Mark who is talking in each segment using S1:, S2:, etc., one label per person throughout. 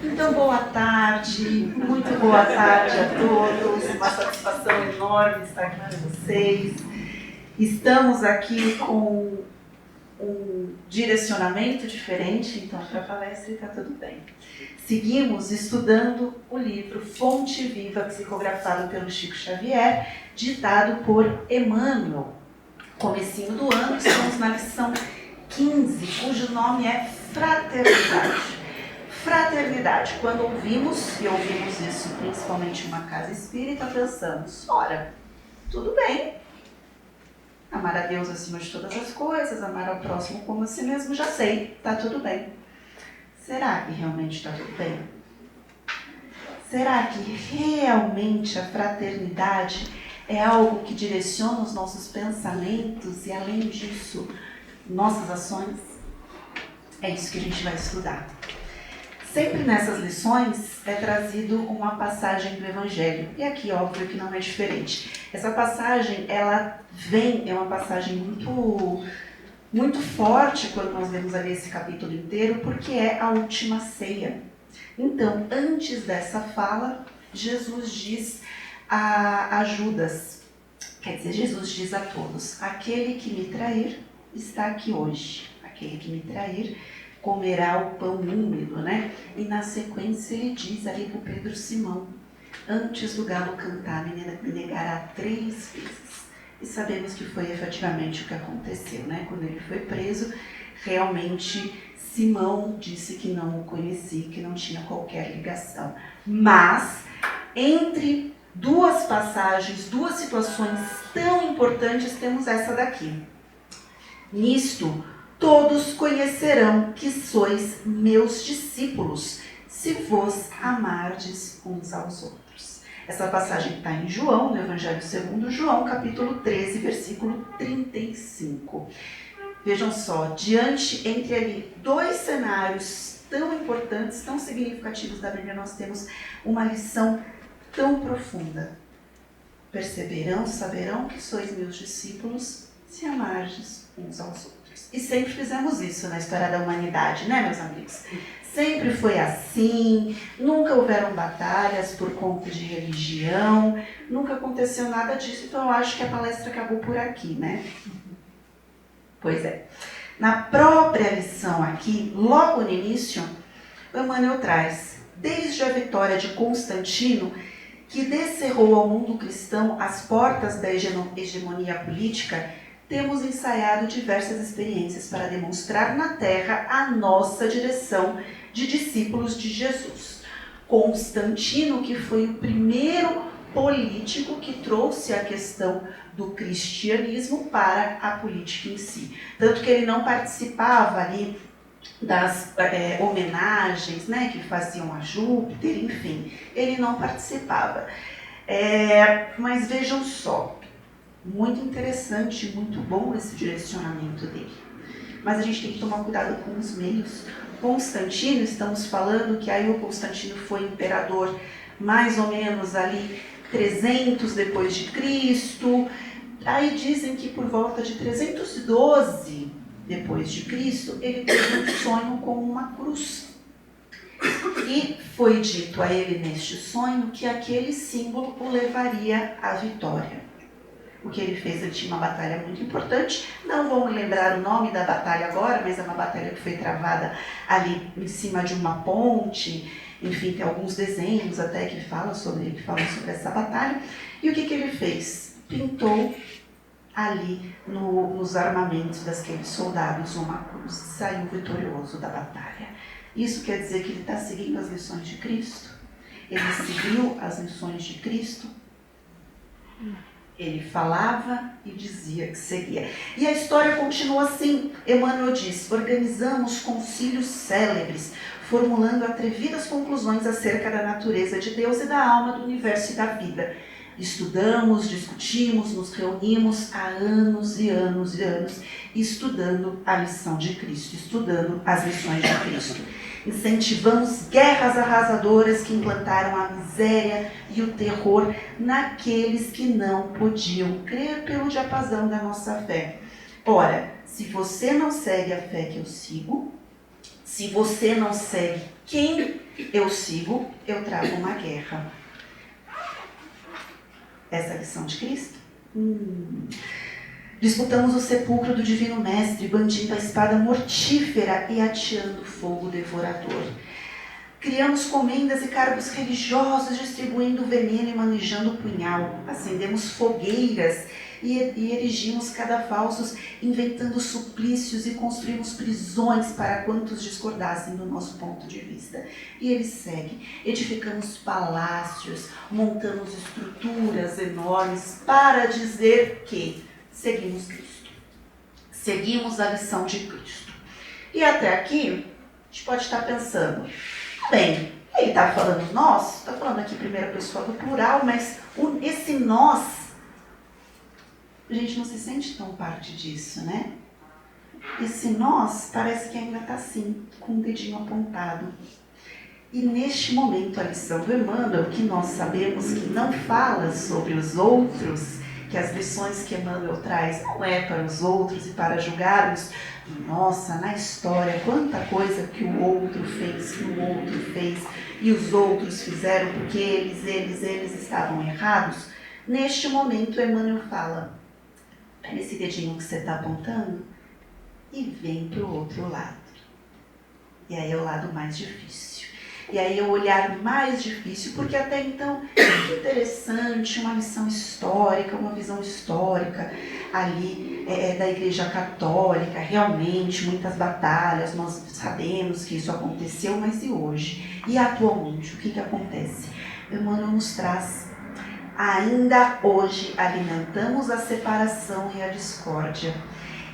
S1: Então, boa tarde, muito boa tarde a todos, uma satisfação enorme estar aqui com vocês. Estamos aqui com um direcionamento diferente, então, para a palestra está tudo bem. Seguimos estudando o livro Fonte Viva, psicografado pelo Chico Xavier, ditado por Emmanuel. Comecinho do ano, estamos na lição 15, cujo nome é Fraternidade. Fraternidade, quando ouvimos, e ouvimos isso principalmente em uma casa espírita, pensamos, ora, tudo bem, amar a Deus acima de todas as coisas, amar ao próximo como a si mesmo, já sei, está tudo bem. Será que realmente está tudo bem? Será que realmente a fraternidade é algo que direciona os nossos pensamentos e, além disso, nossas ações? É isso que a gente vai estudar. Sempre nessas lições é trazido uma passagem do Evangelho. E aqui, óbvio, que não é diferente. Essa passagem, ela é uma passagem muito forte quando nós lemos ali esse capítulo inteiro, porque é a última ceia. Então, antes dessa fala, Jesus diz a Judas, quer dizer, Jesus diz a todos, aquele que me trair está aqui hoje. Aquele que me trair comerá o pão úmido, né? E na sequência ele diz ali para o Pedro Simão, antes do galo cantar, me negará 3 vezes. E sabemos que foi efetivamente o que aconteceu, né? Quando ele foi preso, realmente Simão disse que não o conhecia, que não tinha qualquer ligação. Mas, entre duas passagens, duas situações tão importantes, temos essa daqui. Nisto, todos conhecerão que sois meus discípulos, se vos amardes uns aos outros. Essa passagem está em João, no Evangelho segundo João, capítulo 13, versículo 35. Vejam só, entre ali 2 cenários tão importantes, tão significativos da Bíblia, nós temos uma lição tão profunda. Perceberão, saberão que sois meus discípulos, se amardes uns aos outros. E sempre fizemos isso na história da humanidade, né, meus amigos? Sempre foi assim, nunca houveram batalhas por conta de religião, nunca aconteceu nada disso, então eu acho que a palestra acabou por aqui, né? Pois é. Na própria lição aqui, logo no início, o Emmanuel traz, desde a vitória de Constantino, que descerrou ao mundo cristão as portas da hegemonia política, temos ensaiado diversas experiências para demonstrar na Terra a nossa direção de discípulos de Jesus. Constantino, que foi o primeiro político que trouxe a questão do cristianismo para a política em si. Tanto que ele não participava ali das homenagens, né, que faziam a Júpiter, enfim, ele não participava. Mas vejam só, muito interessante, muito bom esse direcionamento dele. Mas a gente tem que tomar cuidado com os meios. Constantino, estamos falando que aí o Constantino foi imperador mais ou menos ali 300 depois de Cristo. Aí dizem que por volta de 312 depois de Cristo, ele teve um sonho com uma cruz. E foi dito a ele neste sonho que aquele símbolo o levaria à vitória. O que ele fez, ele tinha uma batalha muito importante, não vou me lembrar o nome da batalha agora, mas é uma batalha que foi travada ali em cima de uma ponte, enfim, tem alguns desenhos até que falam sobre essa batalha. E o que ele fez? Pintou ali nos armamentos daqueles soldados uma cruz, saiu vitorioso da batalha. Isso quer dizer que ele está seguindo as lições de Cristo? Ele seguiu as lições de Cristo? Ele falava e dizia que seguia. E a história continua assim. Emmanuel diz, organizamos concílios célebres, formulando atrevidas conclusões acerca da natureza de Deus e da alma, do universo e da vida. Estudamos, discutimos, nos reunimos há anos e anos e anos, estudando a lição de Cristo, estudando as lições de Cristo. Incentivamos guerras arrasadoras que implantaram a miséria e o terror naqueles que não podiam crer pelo diapasão da nossa fé. Ora, se você não segue a fé que eu sigo, Se você não segue quem eu sigo, eu trago uma guerra. Essa é a lição de Cristo? Disputamos o sepulcro do Divino Mestre, bandindo a espada mortífera e ateando fogo devorador. Criamos comendas e cargos religiosos, distribuindo veneno e manejando o punhal. Acendemos fogueiras e erigimos cadafalsos, inventando suplícios e construímos prisões para quantos discordassem do nosso ponto de vista. E ele segue. Edificamos palácios, montamos estruturas enormes para dizer que seguimos Cristo. Seguimos a lição de Cristo. E até aqui, a gente pode estar pensando, bem, ele está falando nós, está falando aqui primeira pessoa do plural, mas esse nós, a gente não se sente tão parte disso, né? Esse nós parece que ainda está assim, com o dedinho apontado. E neste momento a lição do Emmanuel, que nós sabemos que não fala sobre os outros, que as lições que Emmanuel traz não é para os outros e para julgarmos, nossa, na história, quanta coisa que o outro fez, que o outro fez, e os outros fizeram porque eles estavam errados. Neste momento, Emmanuel fala, pega esse dedinho que você está apontando e vem para o outro lado. E aí é o lado mais difícil. E aí é o olhar mais difícil, porque até então, que interessante, uma lição histórica, uma visão histórica ali da Igreja Católica, realmente, muitas batalhas, nós sabemos que isso aconteceu, mas e hoje? E atualmente, o que acontece? Emmanuel nos traz, ainda hoje alimentamos a separação e a discórdia,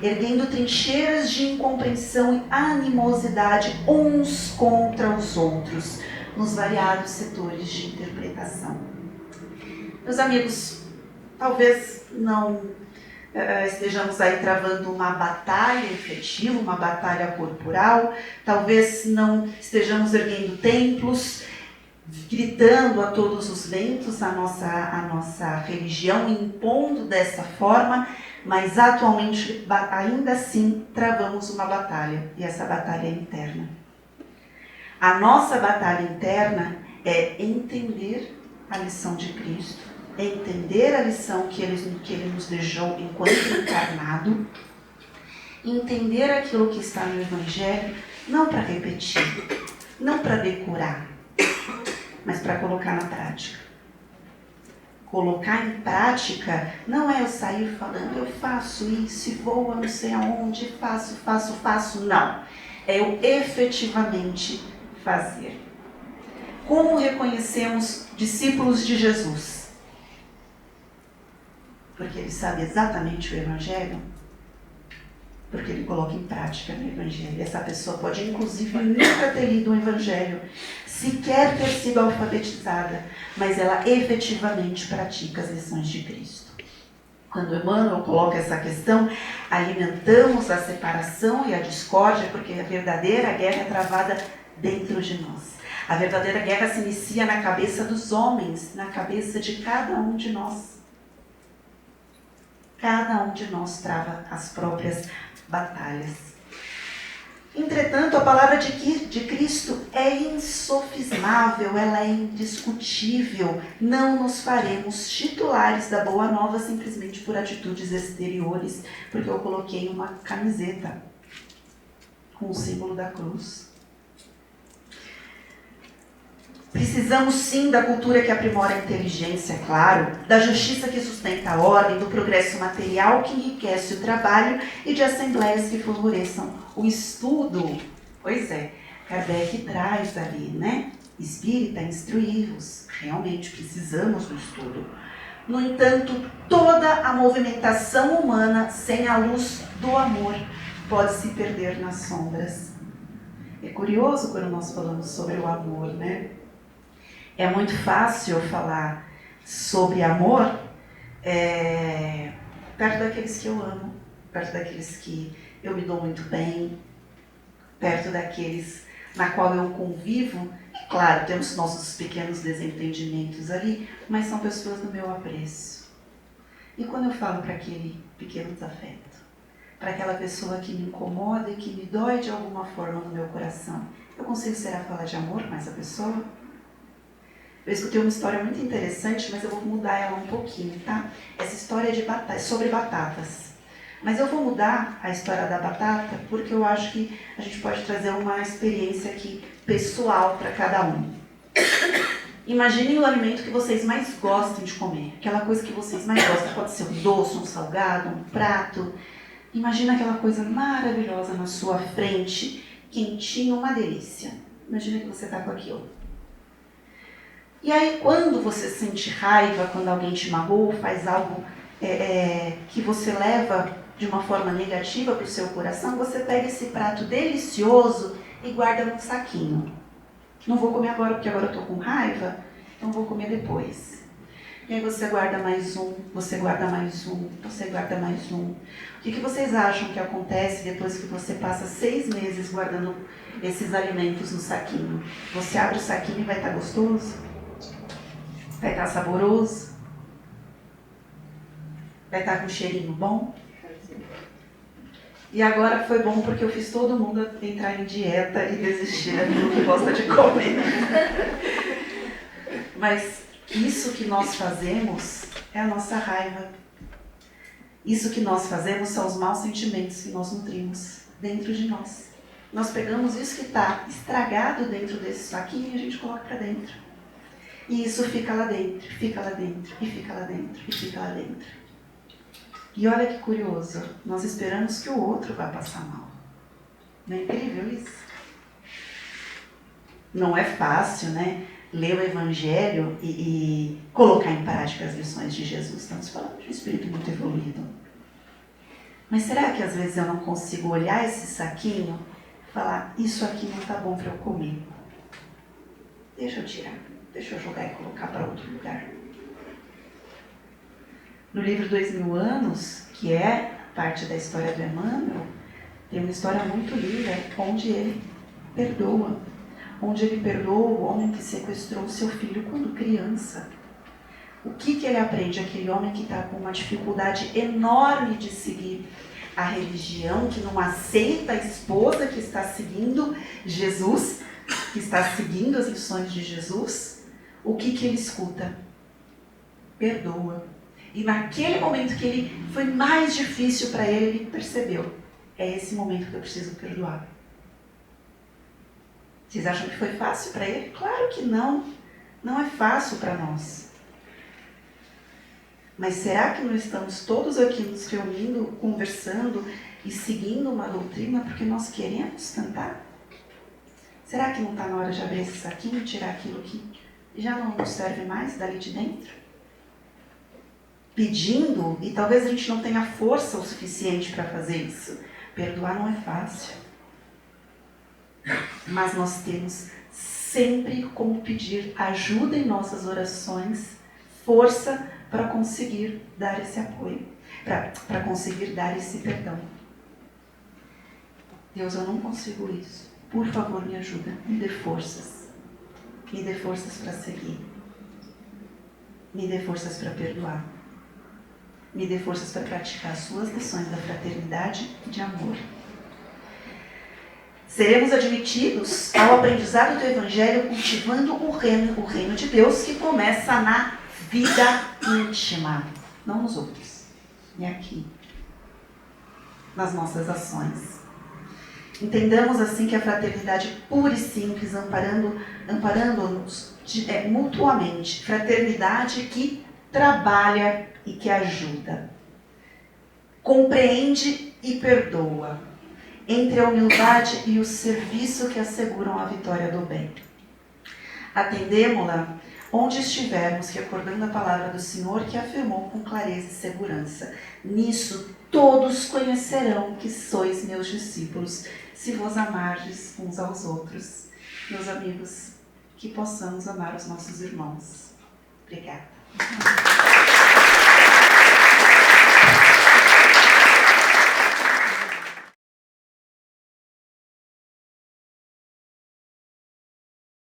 S1: erguendo trincheiras de incompreensão e animosidade uns contra os outros, nos variados setores de interpretação. Meus amigos, talvez não estejamos aí travando uma batalha efetiva, uma batalha corporal, talvez não estejamos erguendo templos, gritando a todos os ventos a nossa religião, impondo dessa forma, mas atualmente, ainda assim, travamos uma batalha, e essa batalha é interna. A nossa batalha interna é entender a lição de Cristo, é entender a lição que ele nos deixou enquanto encarnado, entender aquilo que está no Evangelho, não para repetir, não para decorar, mas para colocar na prática. Colocar em prática não é eu sair falando, eu faço isso e vou a não sei aonde, faço, não. É eu efetivamente fazer. Como reconhecemos discípulos de Jesus? Porque ele sabe exatamente o Evangelho, porque ele coloca em prática o Evangelho. Essa pessoa pode, inclusive, nunca ter lido o Evangelho, sequer ter sido alfabetizada, mas ela efetivamente pratica as lições de Cristo. Quando Emmanuel coloca essa questão, alimentamos a separação e a discórdia, porque a verdadeira guerra é travada dentro de nós. A verdadeira guerra se inicia na cabeça dos homens, na cabeça de cada um de nós. Cada um de nós trava as próprias batalhas. Entretanto, a palavra de Cristo é insofismável, ela é indiscutível. Não nos faremos titulares da Boa Nova simplesmente por atitudes exteriores, porque eu coloquei uma camiseta com o símbolo da cruz. Precisamos sim da cultura que aprimora a inteligência, é claro, da justiça que sustenta a ordem, do progresso material que enriquece o trabalho e de assembleias que favoreçam o estudo. Pois é, Kardec traz ali, né? Espírita, instruí-vos. Realmente precisamos do estudo. No entanto, toda a movimentação humana sem a luz do amor pode se perder nas sombras. É curioso quando nós falamos sobre o amor, né? É muito fácil falar sobre amor perto daqueles que eu amo, perto daqueles que eu me dou muito bem, perto daqueles na qual eu convivo. Claro, temos nossos pequenos desentendimentos ali, mas são pessoas do meu apreço. E quando eu falo para aquele pequeno desafeto? para aquela pessoa que me incomoda e que me dói de alguma forma no meu coração, eu consigo ser a fala de amor mais a pessoa? Eu escutei uma história muito interessante, mas eu vou mudar ela um pouquinho, tá? Essa história é sobre batatas. Mas eu vou mudar a história da batata porque eu acho que a gente pode trazer uma experiência aqui pessoal para cada um. Imaginem o alimento que vocês mais gostam de comer. Aquela coisa que vocês mais gostam. Pode ser um doce, um salgado, um prato. Imagina aquela coisa maravilhosa na sua frente, quentinho, uma delícia. Imagina que você está com aquilo. E aí, quando você sente raiva, quando alguém te magoou, faz algo que você leva de uma forma negativa para o seu coração, você pega esse prato delicioso e guarda num saquinho. Não vou comer agora porque agora eu estou com raiva, então vou comer depois. E aí você guarda mais um, você guarda mais um, você guarda mais um. O que vocês acham que acontece depois que você passa 6 meses guardando esses alimentos no saquinho? Você abre o saquinho e vai estar gostoso? Vai estar saboroso? Vai estar com um cheirinho bom? E agora foi bom porque eu fiz todo mundo entrar em dieta e desistir daquilo que gosta de comer. Mas isso que nós fazemos é a nossa raiva. Isso que nós fazemos são os maus sentimentos que nós nutrimos dentro de nós. Nós pegamos isso que está estragado dentro desse saquinho e a gente coloca para dentro. E isso fica lá dentro, fica lá dentro, e fica lá dentro, e fica lá dentro. E olha que curioso, nós esperamos que o outro vá passar mal. Não é incrível isso? Não é fácil, né? Ler o Evangelho e colocar em prática as lições de Jesus. Estamos falando de um espírito muito evoluído. Mas será que às vezes eu não consigo olhar esse saquinho e falar, isso aqui não está bom para eu comer? Deixa eu tirar, deixa eu jogar e colocar para outro lugar. No livro 2000 Anos, que é parte da história do Emmanuel, tem uma história muito linda onde ele perdoa. Onde ele perdoa o homem que sequestrou seu filho quando criança. O que ele aprende? Aquele homem que está com uma dificuldade enorme de seguir a religião, que não aceita a esposa que está seguindo Jesus, que está seguindo as lições de Jesus, o que ele escuta? Perdoa. E naquele momento que ele foi mais difícil para ele, ele percebeu, é esse momento que eu preciso perdoar. Vocês acham que foi fácil para ele? Claro que não. Não é fácil para nós. Mas será que não estamos todos aqui nos reunindo, conversando e seguindo uma doutrina porque nós queremos tentar? Será que não está na hora de abrir esse saquinho e tirar aquilo que já não nos serve mais dali de dentro? Pedindo, e talvez a gente não tenha força o suficiente para fazer isso. Perdoar não é fácil. Mas nós temos sempre como pedir ajuda em nossas orações, força para conseguir dar esse apoio, para conseguir dar esse perdão. Deus, eu não consigo isso. Por favor, me ajuda, me dê forças. Me dê forças para seguir. Me dê forças para perdoar. Me dê forças para praticar as suas lições da fraternidade e de amor. Seremos admitidos ao aprendizado do Evangelho cultivando o reino de Deus que começa na vida íntima, não nos outros, e aqui, nas nossas ações. Entendamos assim que a fraternidade pura e simples, amparando-nos mutuamente, fraternidade que trabalha e que ajuda, compreende e perdoa, entre a humildade e o serviço que asseguram a vitória do bem. Atendemo-la onde estivermos, recordando a palavra do Senhor que afirmou com clareza e segurança: nisso todos conhecerão que sois meus discípulos, se vos amardes uns aos outros. Meus amigos, que possamos amar os nossos irmãos. Obrigada.